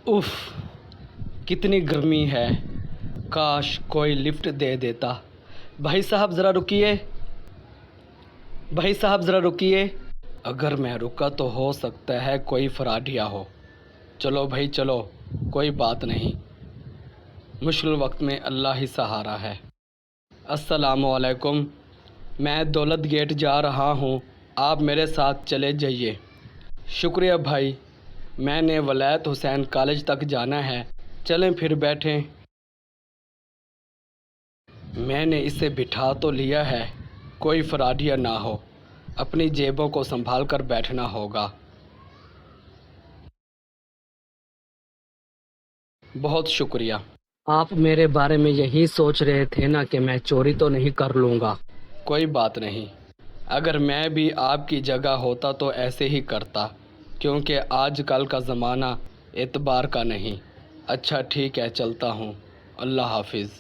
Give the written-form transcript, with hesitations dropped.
उफ, कितनी गर्मी है। काश कोई लिफ्ट दे देता। भाई साहब ज़रा रुकिए, भाई साहब ज़रा रुकिए। अगर मैं रुका तो हो सकता है कोई फ्रॉडिया हो। चलो भाई चलो, कोई बात नहीं, मुश्किल वक्त में अल्लाह ही सहारा है। अस्सलामु अलैकुम, मैं दौलत गेट जा रहा हूँ, आप मेरे साथ चले जाइए। शुक्रिया भाई, मैंने वलायत हुसैन कॉलेज तक जाना है, चलें फिर बैठें। मैंने इसे बिठा तो लिया है, कोई फ्रॉडिया ना हो, अपनी जेबों को संभाल कर बैठना होगा। बहुत शुक्रिया। आप मेरे बारे में यही सोच रहे थे ना कि मैं चोरी तो नहीं कर लूँगा। कोई बात नहीं, अगर मैं भी आपकी जगह होता तो ऐसे ही करता, क्योंकि आजकल का ज़माना एतबार का नहीं। अच्छा ठीक है, चलता हूँ, अल्लाह हाफिज़।